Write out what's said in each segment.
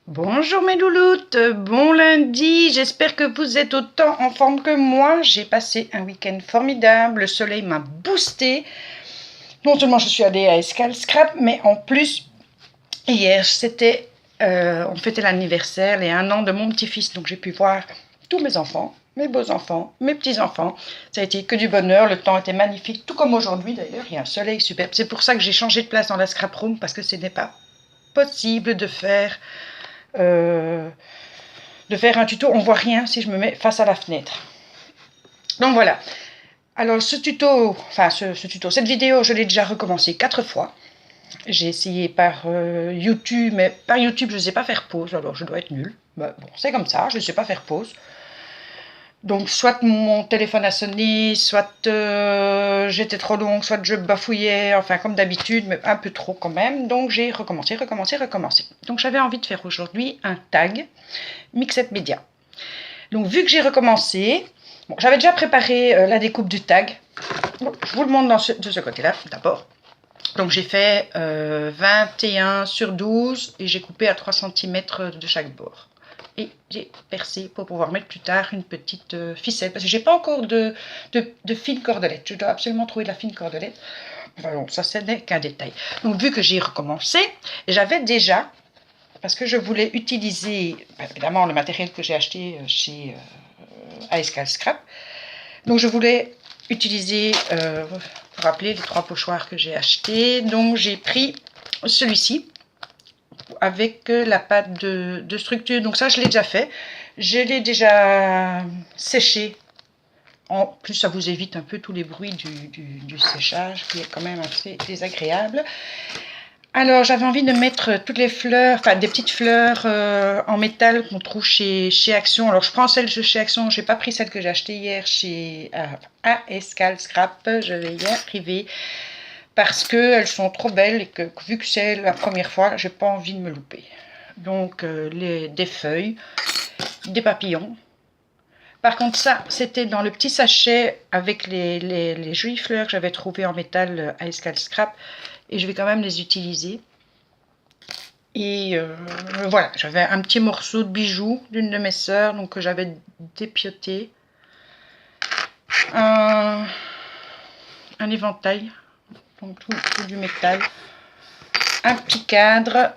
Bonjour mes louloutes, bon lundi, j'espère que vous êtes autant en forme que moi. J'ai passé un week-end formidable, le soleil m'a boosté. Non seulement je suis allée à Escale Scrap, mais en plus, hier, on fêtait l'anniversaire, les 1 an de mon petit-fils, donc j'ai pu voir tous mes enfants, mes beaux-enfants, mes petits-enfants. Ça a été que du bonheur, le temps était magnifique, tout comme aujourd'hui d'ailleurs, il y a un soleil superbe. C'est pour ça que j'ai changé de place dans la scrap room, parce que ce n'est pas possible euh, de faire un tuto. On voit rien si je me mets face à la fenêtre. Donc voilà. Alors cette vidéo, je l'ai déjà recommencé 4 fois. J'ai essayé par YouTube, mais par YouTube, je ne sais pas faire pause, alors je dois être nulle. Bon, c'est comme ça, je ne sais pas faire pause. Donc soit mon téléphone a sonné, soit j'étais trop longue, soit je bafouillais, enfin comme d'habitude, mais un peu trop quand même. Donc j'ai recommencé. Donc j'avais envie de faire aujourd'hui un tag Mixed Media. Donc vu que j'ai recommencé, bon, j'avais déjà préparé la découpe du tag. Bon, je vous le montre de ce côté-là d'abord. Donc j'ai fait 21 sur 12 et j'ai coupé à 3 cm de chaque bord. Et j'ai percé pour pouvoir mettre plus tard une petite ficelle, parce que j'ai pas encore de fine cordelette. Je dois absolument trouver de la fine cordelette. Enfin bon, ça ce n'est qu'un détail. Donc vu que j'ai recommencé, j'avais déjà, parce que je voulais utiliser, évidemment, le matériel que j'ai acheté chez Escale Scrap. Donc je voulais utiliser, vous rappelez, les 3 pochoirs que j'ai achetés. Donc j'ai pris celui-ci avec la pâte de structure. Donc ça, je l'ai déjà fait. Je l'ai déjà séché. En plus, ça vous évite un peu tous les bruits du séchage, qui est quand même assez désagréable. Alors, j'avais envie de mettre toutes les fleurs, enfin des petites fleurs en métal qu'on trouve chez Action. Alors, je prends celle de chez Action, je n'ai pas pris celle que j'ai achetée hier chez Escale Scrap. Je vais y arriver parce qu'elles sont trop belles et que vu que c'est la première fois, j'ai pas envie de me louper. Donc, des feuilles, des papillons. Par contre, ça, c'était dans le petit sachet avec les jolies fleurs que j'avais trouvées en métal à Escale Scrap. Et je vais quand même les utiliser. Et voilà, j'avais un petit morceau de bijou d'une de mes sœurs, donc que j'avais dépioté. Un éventail, donc tout du métal. Un petit cadre.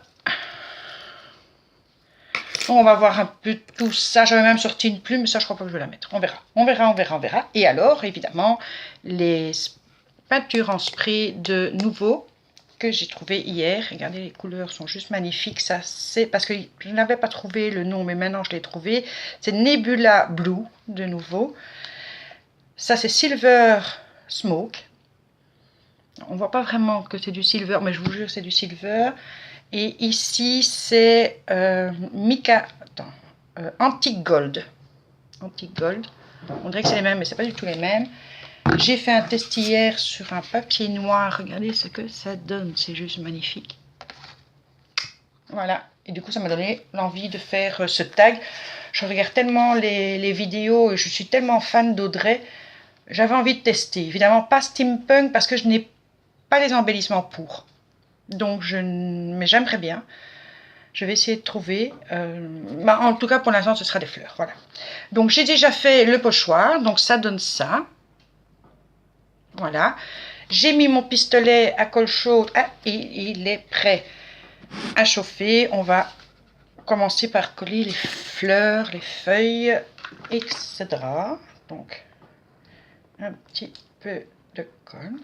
On va voir un peu tout ça. J'avais même sorti une plume, mais ça, je crois pas que je vais la mettre. On verra. On verra. Et alors, évidemment, les peintures en spray de Nouveau que j'ai trouvé hier. Regardez, les couleurs sont juste magnifiques. Ça, c'est parce que je n'avais pas trouvé le nom, mais maintenant je l'ai trouvé. C'est Nebula Blue de Nouveau. Ça, c'est Silver Smoke. On voit pas vraiment que c'est du silver, mais je vous jure, c'est du silver. Et ici, c'est Antique Gold. Antique Gold. On dirait que c'est les mêmes, mais c'est pas du tout les mêmes. J'ai fait un test hier sur un papier noir. Regardez ce que ça donne. C'est juste magnifique. Voilà. Et du coup, ça m'a donné l'envie de faire ce tag. Je regarde tellement les vidéos et je suis tellement fan d'Audrey. J'avais envie de tester. Évidemment, pas steampunk parce que je n'ai pas les embellissements pour. Donc, mais j'aimerais bien. Je vais essayer de trouver. En tout cas, pour l'instant, ce sera des fleurs. Voilà. Donc, j'ai déjà fait le pochoir. Donc, ça donne ça. Voilà. J'ai mis mon pistolet à colle chaude. Ah, et il est prêt à chauffer. On va commencer par coller les fleurs, les feuilles, etc. Donc, un petit peu de colle.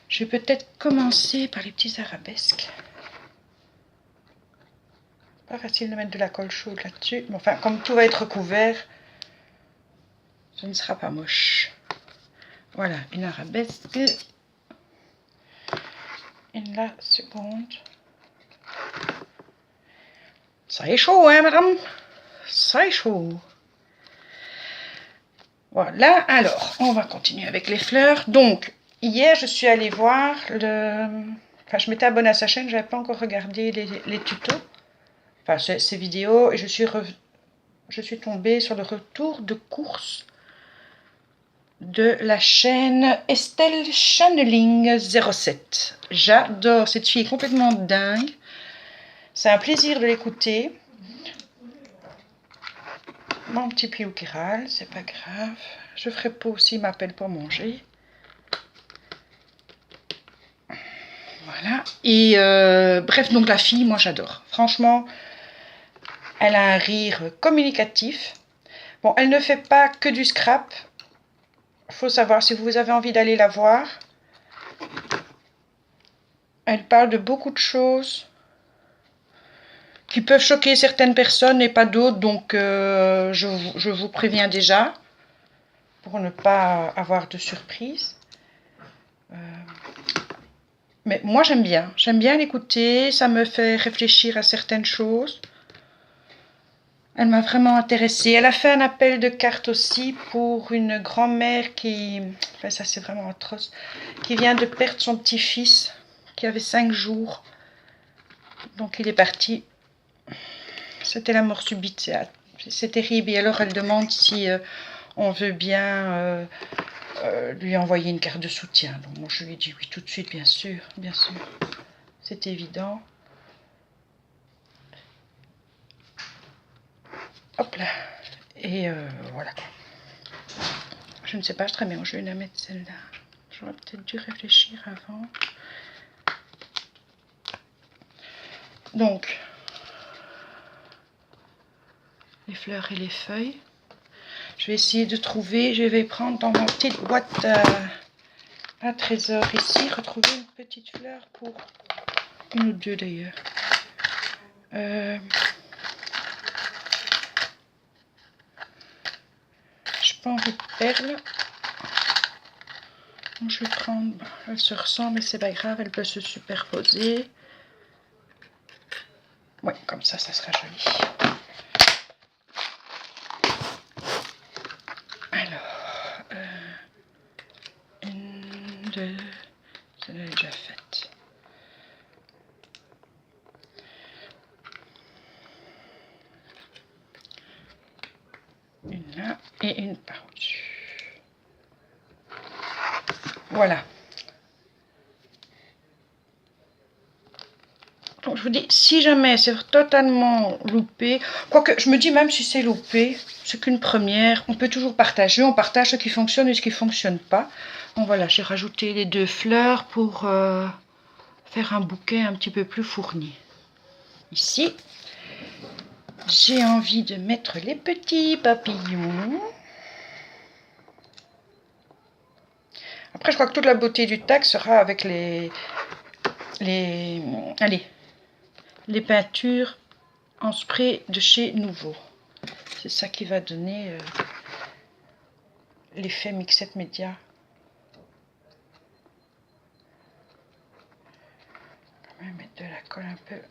Je vais peut-être commencer par les petits arabesques. Pas facile de mettre de la colle chaude là-dessus. Mais enfin, comme tout va être recouvert, ce ne sera pas moche. Voilà, une arabesque. Et la seconde. Ça est chaud, hein, madame? Ça est chaud. Voilà, alors, on va continuer avec les fleurs. Donc, hier, je suis allée voir Enfin, je m'étais abonnée à sa chaîne, je n'avais pas encore regardé les tutos. Enfin, ces vidéos. Et je suis tombée sur le retour de course de la chaîne Estelle Channeling 07. J'adore, cette fille est complètement dingue. C'est un plaisir de l'écouter. Mon petit pilou qui râle, c'est pas grave. Je ferai pause s'il m'appelle pour manger. Voilà. Et bref, donc la fille, moi j'adore. Franchement, elle a un rire communicatif. Bon, elle ne fait pas que du scrap. Il faut savoir, si vous avez envie d'aller la voir, elle parle de beaucoup de choses qui peuvent choquer certaines personnes et pas d'autres. Donc, je vous préviens déjà, pour ne pas avoir de surprise. Mais moi, j'aime bien l'écouter. Ça me fait réfléchir à certaines choses. Elle m'a vraiment intéressée. Elle a fait un appel de cartes aussi pour une grand-mère qui... Enfin, ça, c'est vraiment atroce. Qui vient de perdre son petit-fils, qui avait 5 jours. Donc, il est parti. C'était la mort subite. C'est terrible. Et alors, elle demande si on veut bien lui envoyer une carte de soutien. Donc, moi, je lui ai dit oui tout de suite, bien sûr. Bien sûr. C'est évident. Hop là. Et voilà. Je ne sais pas, je très bien, je vais la mettre celle-là. J'aurais peut-être dû réfléchir avant. Donc, les fleurs et les feuilles. Je vais essayer de trouver, je vais prendre dans ma petite boîte à trésor ici, retrouver une petite fleur pour une ou deux d'ailleurs. Je pas envie de perles. Donc, je vais prendre, elle se ressemble mais c'est pas grave, elle peut se superposer. Oui, comme ça sera joli. Alors, une, deux, celle-là est déjà faite. Une là et une par-dessus. Voilà. Donc je vous dis, si jamais c'est totalement loupé, quoique je me dis même si c'est loupé, c'est qu'une première, on peut toujours partager, on partage ce qui fonctionne et ce qui ne fonctionne pas. Donc voilà, j'ai rajouté les 2 fleurs pour faire un bouquet un petit peu plus fourni. Ici, j'ai envie de mettre les petits papillons. Après, je crois que toute la beauté du tag sera avec les peintures en spray de chez Nouveau. C'est ça qui va donner l'effet Mixette Media. On va mettre de la colle un peu.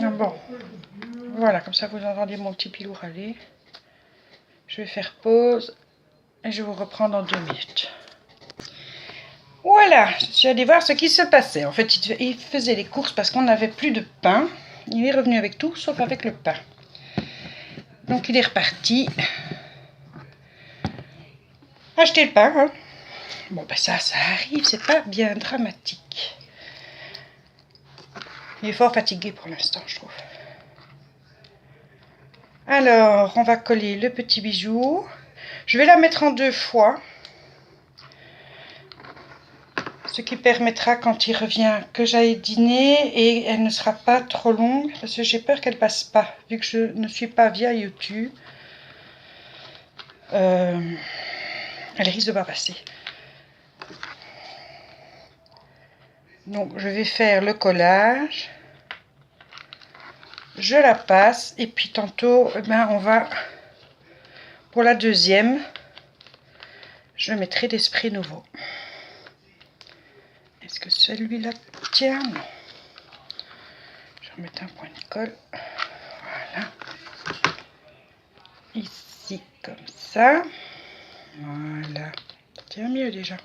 Ah bon, voilà, comme ça vous entendez mon petit pilou râler. Je vais faire pause et je vous reprends dans 2 minutes. Voilà, je suis allée voir ce qui se passait. En fait, il faisait les courses parce qu'on n'avait plus de pain. Il est revenu avec tout, sauf avec le pain. Donc, il est reparti acheter le pain. Hein. Bon, ben ça arrive, c'est pas bien dramatique. Il est fort fatigué pour l'instant, je trouve. Alors, on va coller le petit bijou. Je vais la mettre en 2 fois. Ce qui permettra quand il revient que j'aille dîner et elle ne sera pas trop longue parce que j'ai peur qu'elle passe pas vu que je ne suis pas via YouTube. Elle risque de pas passer. Donc je vais faire le collage. Je la passe et puis tantôt on va pour la deuxième. Je mettrai des sprays nouveaux. Est-ce que celui-là tient? Non. Je vais remettre un point de colle. Voilà. Ici, comme ça. Voilà. Ça tient mieux déjà.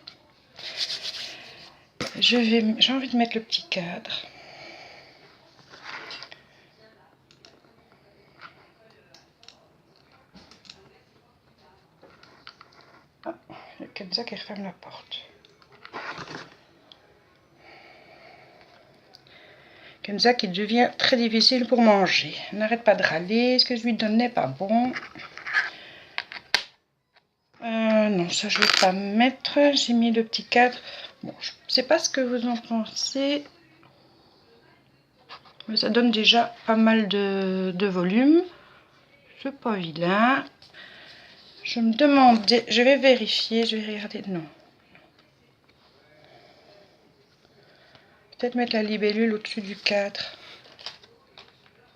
J'ai envie de mettre le petit cadre. Kenza qui referme la porte. Kenza qui devient très difficile pour manger. N'arrête pas de râler. Ce que je lui donne n'est pas bon. Non, ça je vais pas mettre. J'ai mis le petit cadre. Bon, je sais pas ce que vous en pensez. Mais ça donne déjà pas mal de volume. C'est pas vilain. Je me demandais, je vais vérifier, je vais regarder. Non. Peut-être mettre la libellule au-dessus du cadre.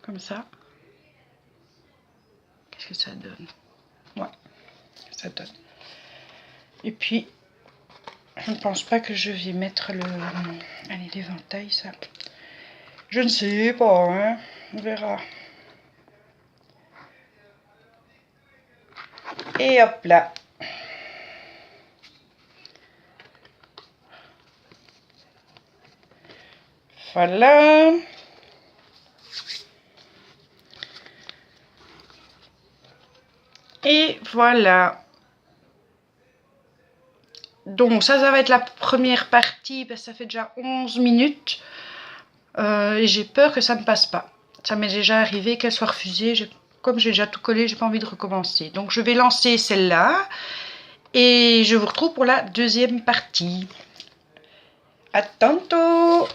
Comme ça. Qu'est-ce que ça donne? Ouais, ça donne. Et puis, je ne pense pas que je vais mettre le... Allez, l'éventail, ça. Je ne sais pas, hein. On verra. Et hop là. Voilà. Et voilà. Donc ça va être la première partie, parce que ça fait déjà 11 minutes. Et j'ai peur que ça ne passe pas. Ça m'est déjà arrivé qu'elle soit refusée. Comme j'ai déjà tout collé, j'ai pas envie de recommencer. Donc je vais lancer celle-là. Et je vous retrouve pour la deuxième partie. À tantôt!